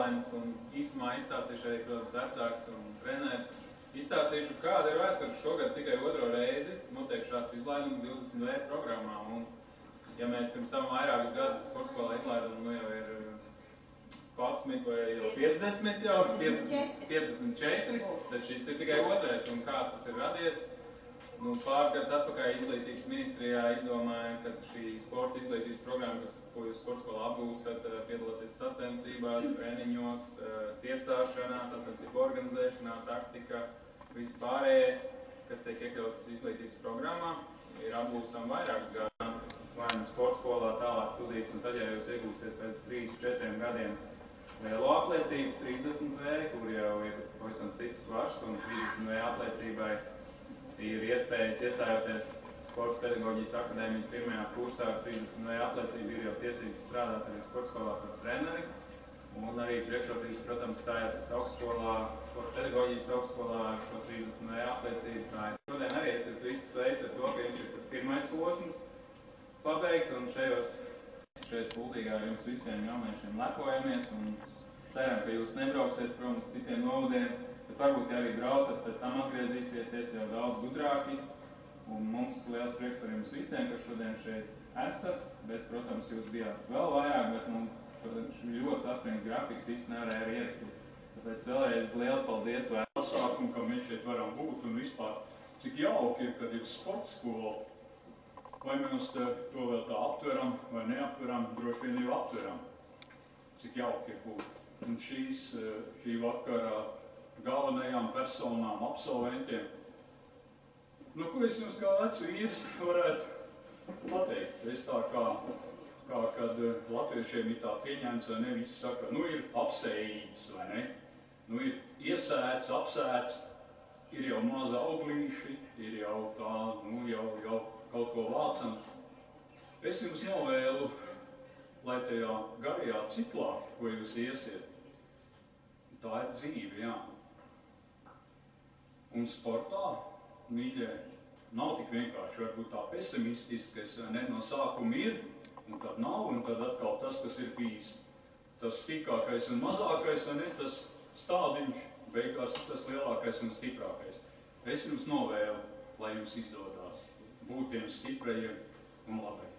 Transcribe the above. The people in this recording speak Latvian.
talants, un īsumā izstāstīšu arī, protams, vecāks un treneris. Izstāstīšu, kāda ir vēsture šogad tikai otro reizi, notiek šāds izlaidums 20V programmā. Un, ja mēs pirms tam vairākas gadus sporta skolā izlaidam, nu jau ir 11 vai jau 50 jau, 54, tad šis ir tikai otrais. Un kā tas ir radies? Nu, pāris gadus atpakaļ Izglītības ministrijā izdomājām, ka šī sporta izglītības programma, ko jūs sporta skolā apgūstat, piedaloties sacensībās, treniņos, tiesāšanās, sacensību organizēšanā, taktika, viss pārējais, kas tiek iekļauts izglītības programmā, ir apgūstam vairākas gadus. Vai nu sporta skolā tālāk studijas, un tad, ja jūs iegūstat pēc 3-4 gadiem lielo apliecību, 30V, kur jau ir pavisam cits svars, un 30V apliecībai ir iespējas iestājoties Sporta pedagoģijas akadēmijas pirmajā kursā ar 30V apliecību, ir jau tiesības strādāt arī sporta skolā par treneri. Un arī priekšrocības, protams, stājoties augstskolā, Sporta pedagoģijas augstskolā ar šo 30V apliecību. Šodien arī es visus sveicu ar to, ka jums ir tas pirmais posms pabeigts, un šeit Kultīgā ar jums visiem jauniešiem lepojamies, un ceram, ka jūs nebrauksiet prom uz citiem novadiem, bet varbūt arī braucat, pēc tam atgriezīsieties jau daudz gudrāki. Un mums liels prieks par jums visiem, ka šodien šeit esat, bet, protams, jūs bijāt vēl vairāk, bet mums ļoti saspringts grafiks, viss nevarēja arī ierasties. Tāpēc vēlreiz liels paldies Pasākumu, ka mēs šeit varam būt un vispār, cik jauki ir, kad ir sporta skola. Vai mēs to vēl tā aptveram vai neaptveram, droši vien jau aptveram, cik jauki ir būt. Un šī vakara galvenajām personām, absolventiem. Nu, ko es jums kā vecs vīrs varētu pateikt? Es tā kā kad latviešiem ir tā pieņemts, vai ne, visi saka, nu ir apsējības, vai ne? Nu ir iesēts, apsēts, ir jau maza auglīši, ir jau tā, nu jau kaut ko vācam. Es jums novēlu, lai tajā garajā ciklā, ko jūs iesiet, tā ir dzīve, jā. Un sportā, mīļie, nav tik vienkārši varbūt tā pesimistiskais, vai ne, no sākuma ir, un tad nav, un tad atkal tas, kas ir bijis tas sīkākais un mazākais, vai ne, tas stādiņš, beigās tas lielākais un stiprākais. Es jums novēlu, lai jums izdodās būt tiem stiprajiem un labajiem.